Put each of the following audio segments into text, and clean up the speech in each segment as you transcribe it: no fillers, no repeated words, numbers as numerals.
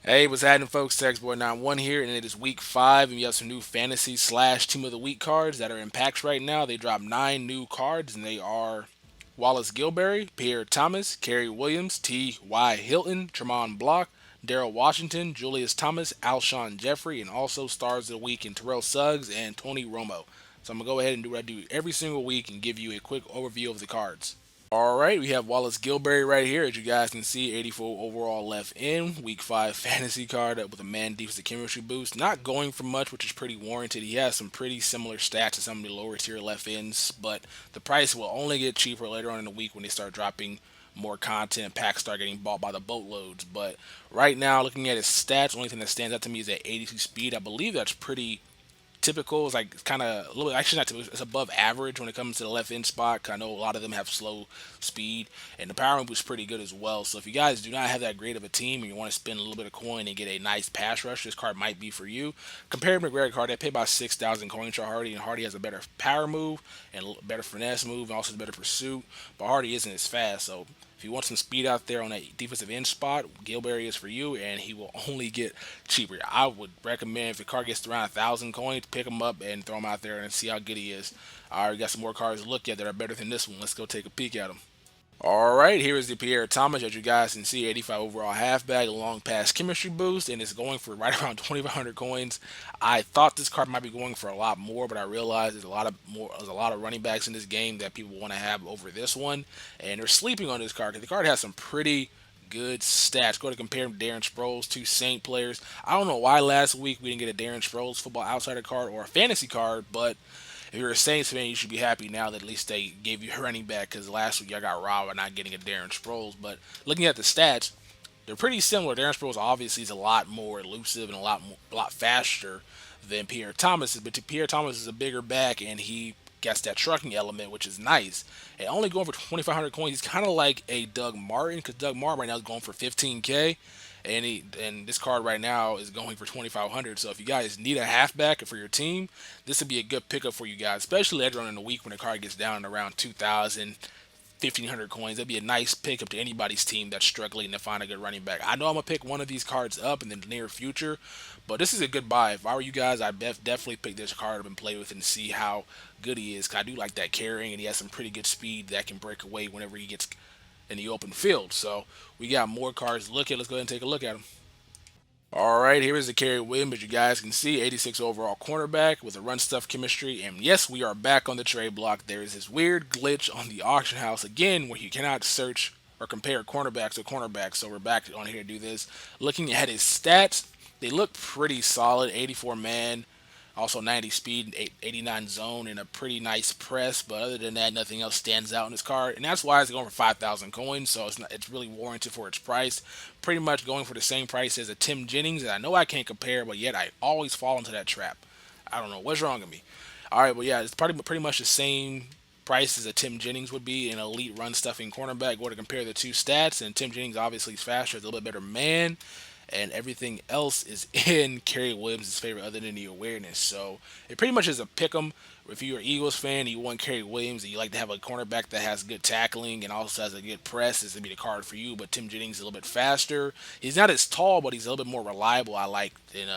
Hey, what's happening, folks? TextBoy91 here, and it is week 5, and we have some new fantasy slash team of the week cards that are in packs right now. They dropped 9 new cards, and they are Wallace Gilberry, Pierre Thomas, Cary Williams, T.Y. Hilton, Tramaine Block, Daryl Washington, Julius Thomas, Alshon Jeffrey, and also stars of the week in Terrell Suggs and Tony Romo. So I'm going to go ahead and do what I do every single week and give you a quick overview of the cards. All right, we have Wallace Gilberry right here. As you guys can see, 84 overall left in week 5 fantasy card with a man defensive chemistry boost. Not going for much, which is pretty warranted. He has some pretty similar stats to some of the lower tier left ends, but the price will only get cheaper later on in the week when they start dropping more content. Packs start getting bought by the boatloads. But right now, looking at his stats, the only thing that stands out to me is that 82 speed. I believe that's pretty typical. Is like kind of a little bit, actually not typical, it's above average when it comes to the left end spot. 'Cause I know a lot of them have slow speed, and the power move is pretty good as well. So if you guys do not have that great of a team and you want to spend a little bit of coin and get a nice pass rush, this card might be for you. Compared to McGregor card, they pay about 6,000 coins for Hardy, and Hardy has a better power move and a better finesse move, and also a better pursuit. But Hardy isn't as fast, so if you want some speed out there on that defensive end spot, Gilberry is for you, and he will only get cheaper. I would recommend if the card gets around 1,000 coins, pick him up and throw him out there and see how good he is. All right, we got some more cards to look at that are better than this one. Let's go take a peek at them. All right, here is the Pierre Thomas. As you guys can see, 85 overall halfback, a long pass chemistry boost, and it's going for right around 2,500 coins. I thought this card might be going for a lot more, but I realized there's a lot of running backs in this game that people want to have over this one, and they're sleeping on this card because the card has some pretty good stats. Go to compare him to Darren Sproles, two Saint players. I don't know why last week we didn't get a Darren Sproles football outsider card or a fantasy card, but if you're a Saints fan, you should be happy now that at least they gave you a running back because last week y'all got robbed by not getting a Darren Sproles. But looking at the stats, they're pretty similar. Darren Sproles obviously is a lot more elusive and a lot faster than Pierre Thomas is, but Pierre Thomas is a bigger back and he gets that trucking element, which is nice. And only going for 2,500 coins, he's kind of like a Doug Martin because Doug Martin right now is going for 15K, and this card right now is going for 2,500. So if you guys need a halfback for your team, this would be a good pickup for you guys, especially later on in the week when the card gets down around 2,000. 1,500 coins. That'd be a nice pickup to anybody's team that's struggling to find a good running back. I know I'm gonna pick one of these cards up in the near future, but this is a good buy. If I were you guys, I'd definitely pick this card up and play with it and see how good he is. 'Cause I do like that carrying, and he has some pretty good speed that can break away whenever he gets in the open field. So we got more cards to look at. Let's go ahead and take a look at them. All right, here is the Cary Williams. As you guys can see, 86 overall cornerback with a run stuff chemistry. And yes, we are back on the trade block. There is this weird glitch on the auction house again where you cannot search or compare cornerbacks to cornerbacks. So we're back on here to do this. Looking at his stats, they look pretty solid. 84 man, also 90 speed, 89 zone, and a pretty nice press. But other than that, nothing else stands out in this card, and that's why it's going for 5,000 coins. So it's really warranted for its price. Pretty much going for the same price as a Tim Jennings. And I know I can't compare, but yet I always fall into that trap. I don't know what's wrong with me. All right, but yeah, it's pretty much the same price as a Tim Jennings would be an elite run stuffing cornerback. Go to compare the two stats, and Tim Jennings obviously is faster, is a little bit better man, and everything else is in Cary Williams' favor other than the awareness. So it pretty much is a pick 'em. If you're an Eagles fan and you want Cary Williams and you like to have a cornerback that has good tackling and also has a good press, this would be the card for you. But Tim Jennings is a little bit faster. He's not as tall, but he's a little bit more reliable. I like than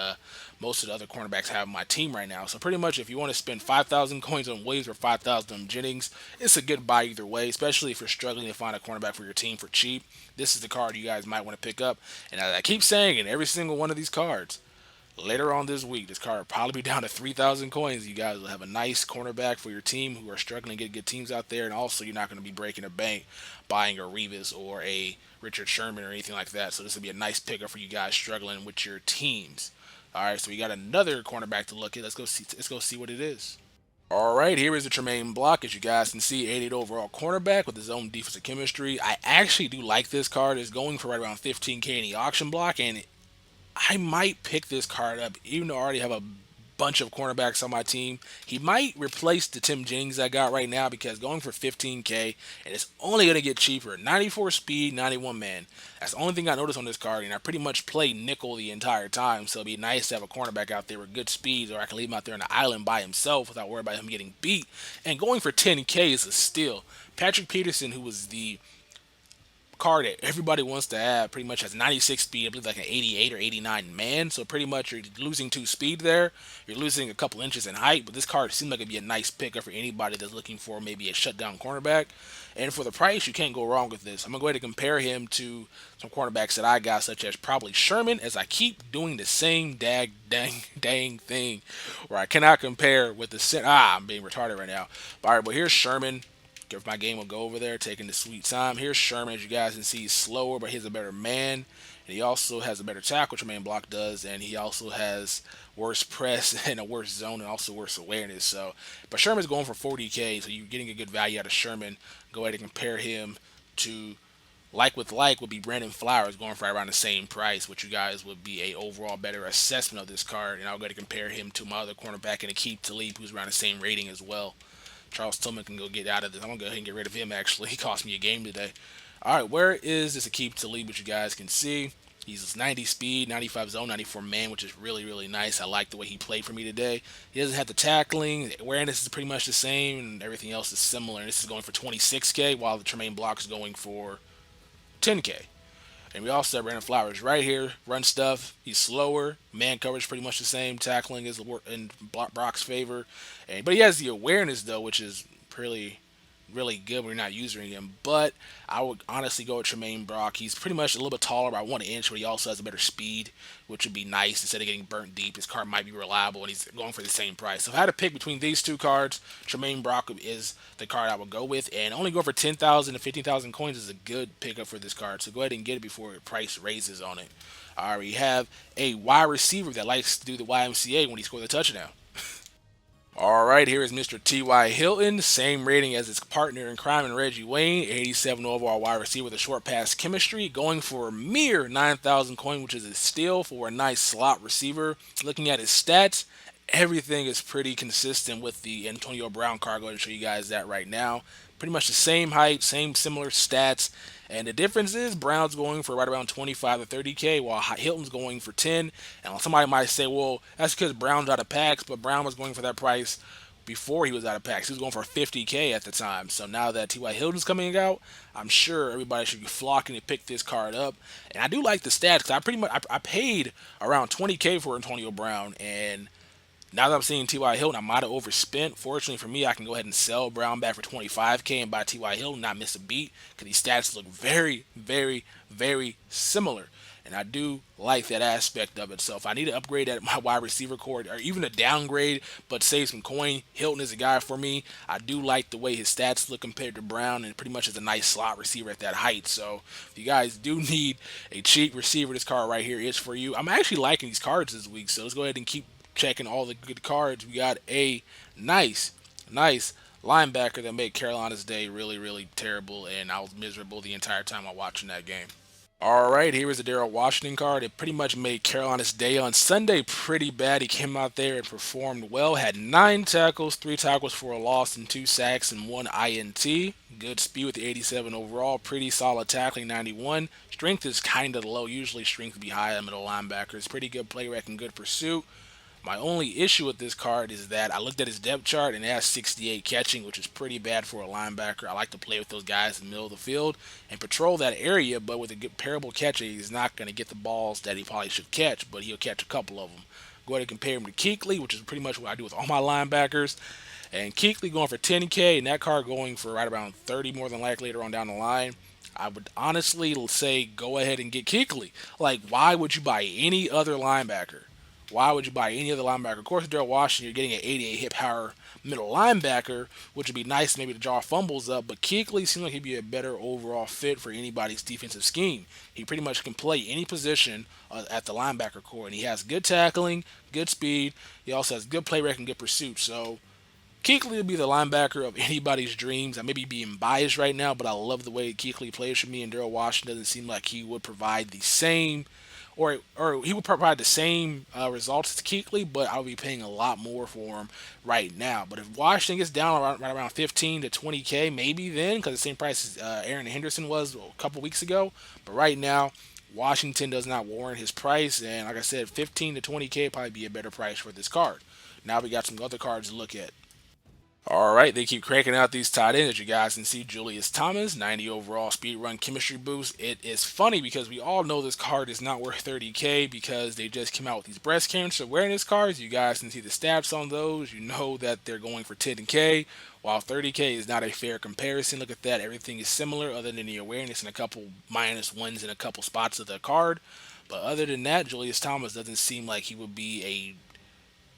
most of the other cornerbacks have on my team right now. So pretty much, if you want to spend 5,000 coins on Williams or 5,000 on Jennings, it's a good buy either way. Especially if you're struggling to find a cornerback for your team for cheap. This is the card you guys might want to pick up. And as I keep saying, in every single one of these cards, later on this week, this card will probably be down to 3,000 coins. You guys will have a nice cornerback for your team who are struggling to get good teams out there. And also, you're not going to be breaking a bank buying a Revis or a Richard Sherman or anything like that. So this will be a nice pickup for you guys struggling with your teams. All right, so we got another cornerback to look at. Let's go see. Let's go see what it is. All right, here is the Tramaine block. As you guys can see, 88 overall cornerback with his own defensive chemistry. I actually do like this card. It's going for right around 15K in the auction block, and I might pick this card up, even though I already have a bunch of cornerbacks on my team. He might replace the Tim Jennings I got right now because going for 15K and it's only going to get cheaper. 94 speed, 91 man. That's the only thing I noticed on this card, and I pretty much play nickel the entire time, so it'd be nice to have a cornerback out there with good speed, or I can leave him out there on the island by himself without worrying about him getting beat. And going for 10K is a steal. Patrick Peterson, who was the card that everybody wants to have. Pretty much has 96 speed, I believe like an 88 or 89 man. So pretty much you're losing 2 speed there. You're losing a couple inches in height, but this card seems like it'd be a nice pickup for anybody that's looking for maybe a shutdown cornerback. And for the price, you can't go wrong with this. I'm gonna go ahead and compare him to some cornerbacks that I got, such as probably Sherman, as I keep doing the same dang thing, where I cannot compare with the center. I'm being retarded right now. But, all right, but here's Sherman. If my game will go over there, taking the sweet time. Here's Sherman, as you guys can see, he's slower, but he's a better man. And he also has a better tackle, Tramaine block does, and he also has worse press and a worse zone and also worse awareness. So, but Sherman's going for 40K, so you're getting a good value out of Sherman. Go ahead and compare him to like with like would be Brandon Flowers going for around the same price, which you guys would be a overall better assessment of this card. And I'll go to compare him to my other cornerback in Akeem Talib, who's around the same rating as well. Charles Tillman can go get out of this. I'm gonna go ahead and get rid of him. Actually, he cost me a game today. All right, where is this Akeem Talib, which you guys can see? He's 90 speed, 95 zone, 94 man, which is really nice. I like the way he played for me today. He doesn't have the tackling. The awareness is pretty much the same, and everything else is similar. And this is going for 26K, while the Tramaine block is going for 10K. And we also have Brandon Flowers right here. Run stuff. He's slower. Man coverage pretty much the same. Tackling is in Brock's favor. But he has the awareness, though, which is really good when you're not using him. But I would honestly go with Tramaine Brock. He's pretty much a little bit taller by 1 inch, but he also has a better speed, which would be nice. Instead of getting burnt deep, his card might be reliable, and he's going for the same price. So if I had to pick between these two cards, Tramaine Brock is the card I would go with, and only go for 10,000 to 15,000 coins is a good pickup for this card. So go ahead and get it before the price raises on it. All right, we have a wide receiver that likes to do the YMCA when he scores a touchdown. All right, here is Mr. T.Y. Hilton, same rating as his partner in crime and Reggie Wayne, 87 overall wide receiver with a short pass chemistry, going for a mere 9,000 coin, which is a steal for a nice slot receiver. Looking at his stats, everything is pretty consistent with the Antonio Brown card. I'm going to show you guys that right now. Pretty much the same height, same similar stats. And the difference is Brown's going for right around 25 to 30K, while Hilton's going for 10. And somebody might say, well, that's because Brown's out of packs, but Brown was going for that price before he was out of packs. He was going for 50K at the time. So now that T.Y. Hilton's coming out, I'm sure everybody should be flocking to pick this card up. And I do like the stats because I paid around 20K for Antonio Brown, and now that I'm seeing T.Y. Hilton, I might have overspent. Fortunately for me, I can go ahead and sell Brown back for 25K and buy T.Y. Hilton, not miss a beat, because these stats look very similar. And I do like that aspect of it. So if I need to upgrade at my wide receiver core, or even a downgrade, but save some coin, Hilton is a guy for me. I do like the way his stats look compared to Brown, and pretty much is a nice slot receiver at that height. So if you guys do need a cheap receiver, this card right here is for you. I'm actually liking these cards this week, so let's go ahead and keep checking all the good cards. We got a nice linebacker that made Carolina's day really terrible, and I was miserable the entire time while watching that game. All right, here is the Daryl Washington card. It pretty much made Carolina's day on Sunday pretty bad. He came out there and performed well. Had 9 tackles, 3 tackles for a loss, and 2 sacks and 1 INT. Good speed with the 87 overall. Pretty solid tackling, 91. Strength is kind of low. Usually strength would be high at middle linebackers. Pretty good play rec and good pursuit. My only issue with this card is that I looked at his depth chart and it has 68 catching, which is pretty bad for a linebacker. I like to play with those guys in the middle of the field and patrol that area, but with a good parable catcher, he's not going to get the balls that he probably should catch, but he'll catch a couple of them. Go ahead and compare him to Kuechly, which is pretty much what I do with all my linebackers. And Kuechly going for 10K, and that card going for right around 30 more than likely later on down the line. I would honestly say go ahead and get Kuechly. Like, why would you buy any other linebacker? Why would you buy any other linebacker? Of course, Daryl Washington, you're getting an 88 hit power middle linebacker, which would be nice maybe to draw fumbles up. But Kuechly seems like he'd be a better overall fit for anybody's defensive scheme. He pretty much can play any position at the linebacker core, and he has good tackling, good speed. He also has good play rec and good pursuit. So Kuechly would be the linebacker of anybody's dreams. I may be being biased right now, but I love the way Kuechly plays for me, and Daryl Washington doesn't seem like he would provide the same or he would provide the same results as Kuechly, but I'll be paying a lot more for him right now. But if Washington gets down right around 15 to 20K, maybe then, because the same price as Aaron Henderson was a couple weeks ago. But right now, Washington does not warrant his price, and like I said, 15 to 20K would probably be a better price for this card. Now we got some other cards to look at. All right, they keep cranking out these tight ends. As you guys can see, Julius Thomas, 90 overall speed run chemistry boost. It is funny because we all know this card is not worth 30K because they just came out with these breast cancer awareness cards. You guys can see the stats on those. You know that they're going for 10K, while 30K is not a fair comparison. Look at that. Everything is similar other than the awareness and a couple minus ones in a couple spots of the card. But other than that, Julius Thomas doesn't seem like he would be a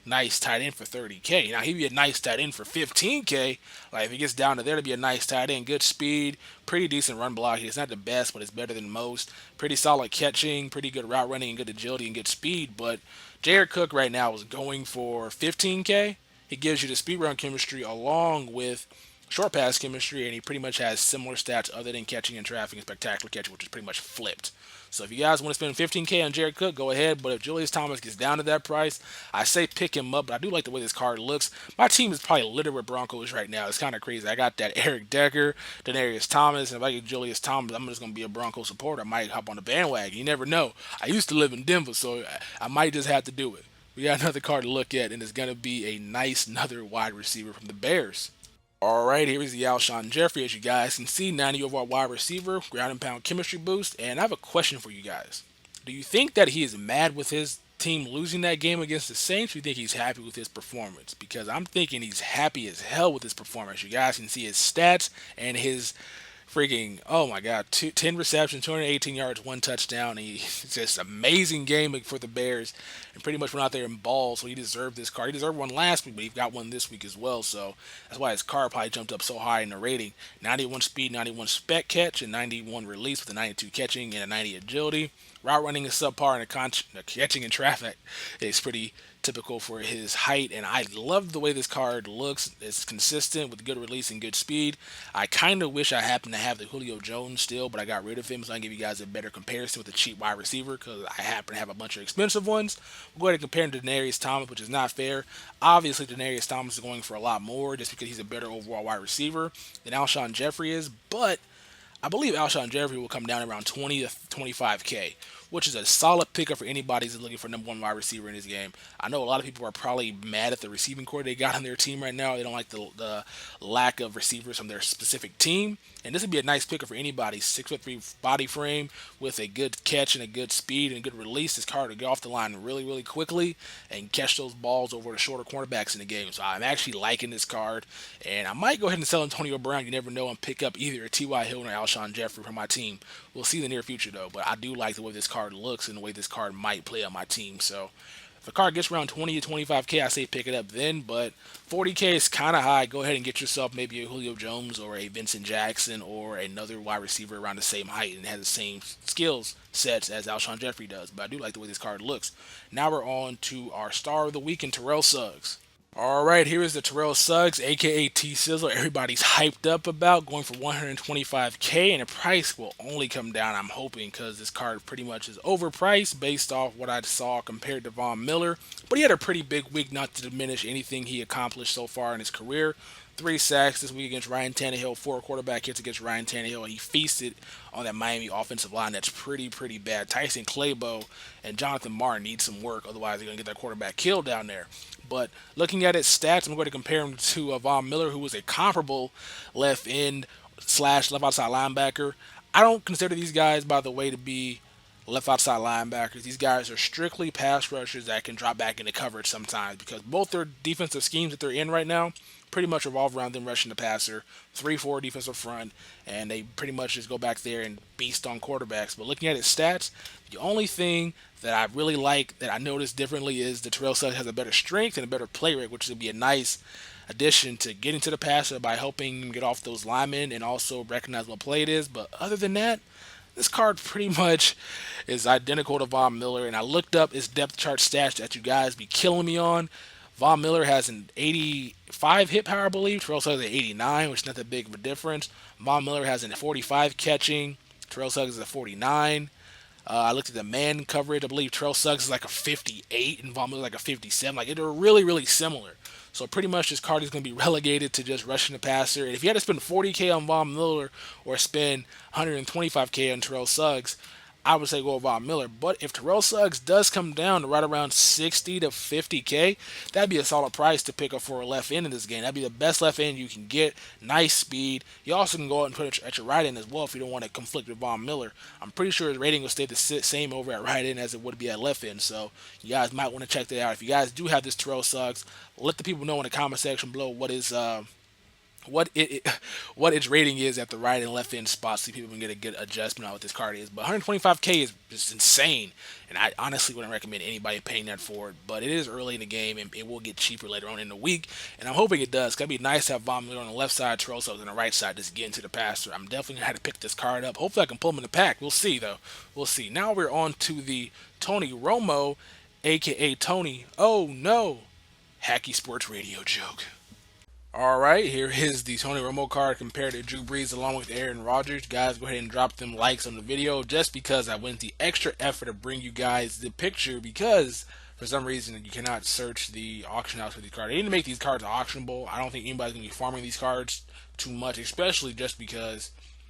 nice tight end for 30K. Now he'd be a nice tight end for 15K. Like if he gets down to there to be a nice tight end, good speed, pretty decent run blocking. It's not the best, but it's better than most. Pretty solid catching, pretty good route running, and good agility and good speed. But Jared Cook right now is going for 15K. He gives you the speed run chemistry along with short pass chemistry, and he pretty much has similar stats other than catching and traffic and spectacular catching, which is pretty much flipped. So if you guys want to spend 15K on Jared Cook, go ahead. But if Julius Thomas gets down to that price, I say pick him up. But I do like the way this card looks. My team is probably littered with Broncos right now. It's kind of crazy. I got that Eric Decker, Darius Thomas, and if I get Julius Thomas, I'm just going to be a Bronco supporter. I might hop on the bandwagon. You never know. I used to live in Denver, so I might just have to do it. We got another card to look at, and it's going to be a nice another wide receiver from the Bears. All right, here is the Alshon Jeffrey. As you guys can see, 90 overall wide receiver, ground and pound chemistry boost. And I have a question for you guys. Do you think that he is mad with his team losing that game against the Saints? Or do you think he's happy with his performance? Because I'm thinking he's happy as hell with his performance. You guys can see his stats and his freaking, oh my god, 10 receptions, 218 yards, one touchdown. It's just amazing game for the Bears, and pretty much went out there and balled. So he deserved this card. He deserved one last week, but he got one this week as well. So that's why his card probably jumped up so high in the rating. 91 speed, 91 spec catch, and 91 release with a 92 catching and a 90 agility. Route running is subpar, and the catching in traffic is pretty typical for his height. And I love the way this card looks. It's consistent with good release and good speed. I kind of wish I happened to have the Julio Jones still, but I got rid of him, so I can give you guys a better comparison with the cheap wide receiver because I happen to have a bunch of expensive ones. We'll go ahead and compare him to Darius Thomas, which is not fair. Obviously, Darius Thomas is going for a lot more just because he's a better overall wide receiver than Alshon Jeffrey is, but I believe Alshon Jeffrey will come down around 20 to 25K, which is a solid pickup for anybody who's looking for number one wide receiver in this game. I know a lot of people are probably mad at the receiving core they got on their team right now. They don't like the lack of receivers from their specific team. And this would be a nice pickup for anybody. 6'3" body frame with a good catch and a good speed and good release. This card to get off the line really, really quickly and catch those balls over the shorter cornerbacks in the game. So I'm actually liking this card. And I might go ahead and sell Antonio Brown. You never know, and pick up either a T.Y. Hilton or Alshon Jeffrey for my team. We'll see in the near future, though. But I do like the way this card looks and the way this card might play on my team. So if a card gets around 20 to 25K, I say pick it up then. But 40K is kind of high. Go ahead and get yourself maybe a Julio Jones or a Vincent Jackson or another wide receiver around the same height and has the same skills sets as Alshon Jeffrey does. But I do like the way this card looks. Now we're on to our star of the week in Terrell Suggs. All right, here is the Terrell Suggs, aka T Sizzle. Everybody's hyped up about going for 125K, and the price will only come down, I'm hoping, because this card pretty much is overpriced based off what I saw compared to Von Miller. But he had a pretty big week, not to diminish anything he accomplished so far in his career. 3 sacks this week against Ryan Tannehill, 4 quarterback hits against Ryan Tannehill, and he feasted on that Miami offensive line that's pretty bad. Tyson Clabo and Jonathan Martin need some work, otherwise they're going to get that quarterback killed down there. But looking at his stats, I'm going to compare him to Von Miller, who was a comparable left end slash left outside linebacker. I don't consider these guys, by the way, to be left outside linebackers. These guys are strictly pass rushers that can drop back into coverage sometimes because both their defensive schemes that they're in right now pretty much revolve around them rushing the passer, 3-4 defensive front, and they pretty much just go back there and beast on quarterbacks. But looking at his stats, the only thing that I really like that I noticed differently is the Terrell Suggs has a better strength and a better play rate, which would be a nice addition to getting to the passer by helping him get off those linemen and also recognize what play it is. But other than that, this card pretty much is identical to Von Miller, and I looked up his depth chart stats that you guys be killing me on. Von Miller has an 85 hit power, I believe. Terrell Suggs has an 89, which is not that big of a difference. Von Miller has a 45 catching. Terrell Suggs is a 49. I looked at the man coverage. I believe Terrell Suggs is like a 58 and Von Miller like a 57. Like, they're really similar. So pretty much this card is going to be relegated to just rushing the passer. And if you had to spend 40K on Von Miller or spend 125K on Terrell Suggs, I would say go with Von Miller. But if Terrell Suggs does come down to right around 60 to 50K, that'd be a solid price to pick up for a left end in this game. That'd be the best left end you can get. Nice speed. You also can go out and put it at your right end as well if you don't want to conflict with Von Miller. I'm pretty sure his rating will stay the same over at right end as it would be at left end. So you guys might want to check that out. If you guys do have this Terrell Suggs, let the people know in the comment section below what what its rating is at the right and left end spots, so people can get a good adjustment on what this card is. But 125K is just insane, and I honestly wouldn't recommend anybody paying that for it. But it is early in the game, and it will get cheaper later on in the week, and I'm hoping it does. It's gonna be nice to have Von Miller on the left side, Terrell Suggs on the right side, just getting to the passer. I'm definitely gonna have to pick this card up. Hopefully, I can pull him in the pack. We'll see though. We'll see. Now we're on to the Tony Romo, aka Tony. Oh no, Hacky Sports Radio joke. All right, here is the Tony Romo card compared to Drew Brees along with Aaron Rodgers. Guys, go ahead and drop them likes on the video just because I went the extra effort to bring you guys the picture, because for some reason you cannot search the auction house for these cards. They need to make these cards auctionable. I don't think anybody's going to be farming these cards too much, especially just because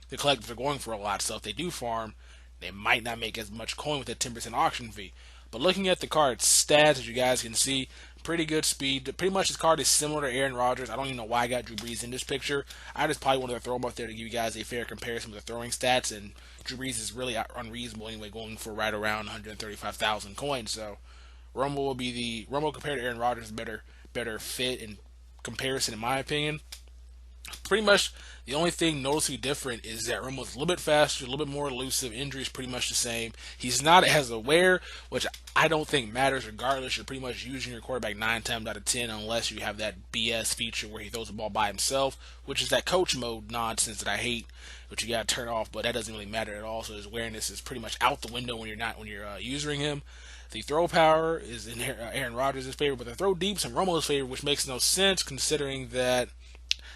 the collectors are going for a lot. So if they do farm, they might not make as much coin with that 10% auction fee. But looking at the card's stats, as you guys can see, pretty good speed. Pretty much this card is similar to Aaron Rodgers. I don't even know why I got Drew Brees in this picture. I just probably wanted to throw him up there to give you guys a fair comparison with the throwing stats. And Drew Brees is really unreasonable anyway, going for right around 135,000 coins. So Romo will be Romo compared to Aaron Rodgers, better fit in comparison, in my opinion. Pretty much the only thing noticeably different is that Romo's a little bit faster, a little bit more elusive. Injury is pretty much the same. He's not as aware, which I don't think matters regardless. You're pretty much using your quarterback 9 times out of 10 unless you have that BS feature where he throws the ball by himself, which is that coach mode nonsense that I hate, which you got to turn off, but that doesn't really matter at all. So his awareness is pretty much out the window when you're using him. The throw power is in Aaron Rodgers' favor, but the throw deep's in Romo's favor, which makes no sense considering that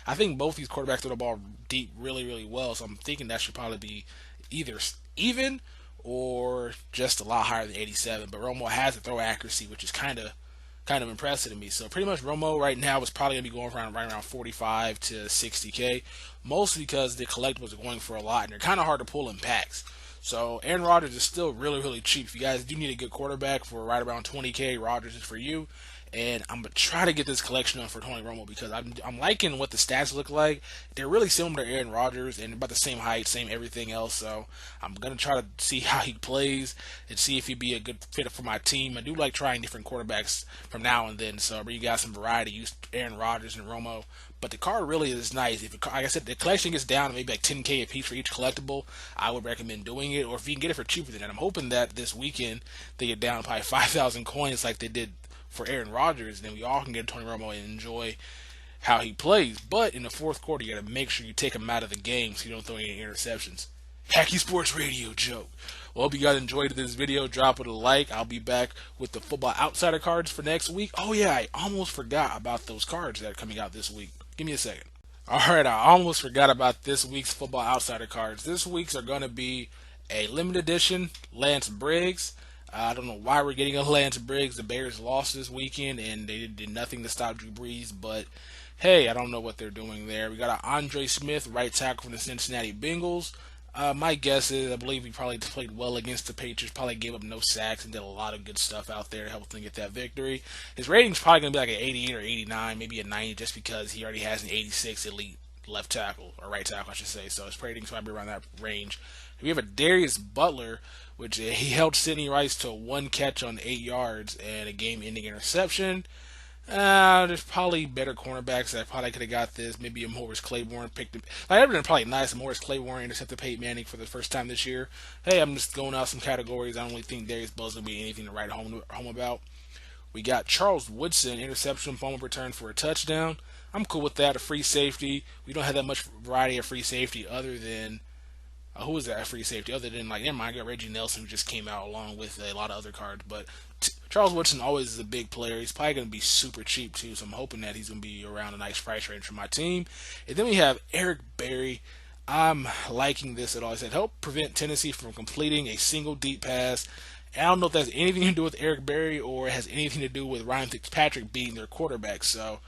I think both these quarterbacks throw the ball deep really, really well. So I'm thinking that should probably be either even or just a lot higher than 87. But Romo has a throw accuracy, which is kind of impressive to me. So pretty much Romo right now is probably going to be going right around 45 to 60K, mostly because the collectibles are going for a lot, and they're kind of hard to pull in packs. So Aaron Rodgers is still really, really cheap. If you guys do need a good quarterback for right around 20K, Rodgers is for you. And I'm going to try to get this collection on for Tony Romo because I'm liking what the stats look like. They're really similar to Aaron Rodgers and about the same height, same everything else. So I'm going to try to see how he plays and see if he'd be a good fit for my team. I do like trying different quarterbacks from now and then. So I'll bring you guys some variety. Use Aaron Rodgers and Romo. But the card really is nice. If like I said, the collection gets down to maybe like 10K a piece for each collectible, I would recommend doing it. Or if you can get it for cheaper than that, I'm hoping that this weekend they get down to probably 5,000 coins like they did for Aaron Rodgers, then we all can get Tony Romo and enjoy how he plays. But in the fourth quarter, you got to make sure you take him out of the game so you don't throw any interceptions. Hacky Sports Radio joke. Well, hope you guys enjoyed this video. Drop it a like. I'll be back with the Football Outsider cards for next week. Oh yeah, I almost forgot about those cards that are coming out this week. Give me a second. Alright, I almost forgot about this week's Football Outsider cards. This week's are going to be a limited edition Lance Briggs. I don't know why we're getting a Lance Briggs. The Bears lost this weekend, and they did nothing to stop Drew Brees. But, hey, I don't know what they're doing there. We got an Andre Smith, right tackle from the Cincinnati Bengals. My guess is I believe he probably played well against the Patriots, probably gave up no sacks and did a lot of good stuff out there to help them get that victory. His rating's probably going to be like an 88 or 89, maybe a 90, just because he already has an 86 elite left tackle, or right tackle, I should say. So his rating's probably around that range. We have a Darius Butler, which he held Sidney Rice to one catch on 8 yards and a game-ending interception. There's probably better cornerbacks that probably could have got this. Maybe a Morris Claiborne picked him. Like, that would have been probably nice. Morris Claiborne intercepted Peyton Manning for the first time this year. Hey, I'm just going out some categories. I don't really think Darius Butler's going to be anything to write home about. We got Charles Woodson, interception, fumble return for a touchdown. I'm cool with that. A free safety. We don't have that much variety of free safety other than who was that free safety? Other than, like, never mind, I got Reggie Nelson, who just came out along with a lot of other cards. But Charles Woodson always is a big player. He's probably going to be super cheap, too, so I'm hoping that he's going to be around a nice price range for my team. And then we have Eric Berry. I'm liking this at all. He said, help prevent Tennessee from completing a single deep pass. And I don't know if that's anything to do with Eric Berry or it has anything to do with Ryan Fitzpatrick being their quarterback. So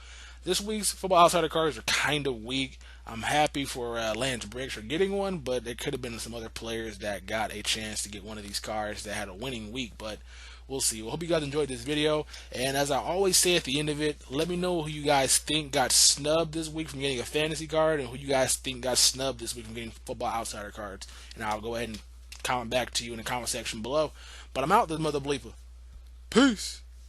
This week's Football Outsider cards are kind of weak. I'm happy for Lance Briggs for getting one, but there could have been some other players that got a chance to get one of these cards that had a winning week, but we'll see. Well, hope you guys enjoyed this video, and as I always say at the end of it, let me know who you guys think got snubbed this week from getting a fantasy card, and who you guys think got snubbed this week from getting Football Outsider cards, and I'll go ahead and comment back to you in the comment section below. But I'm out, this mother bleeper. Peace.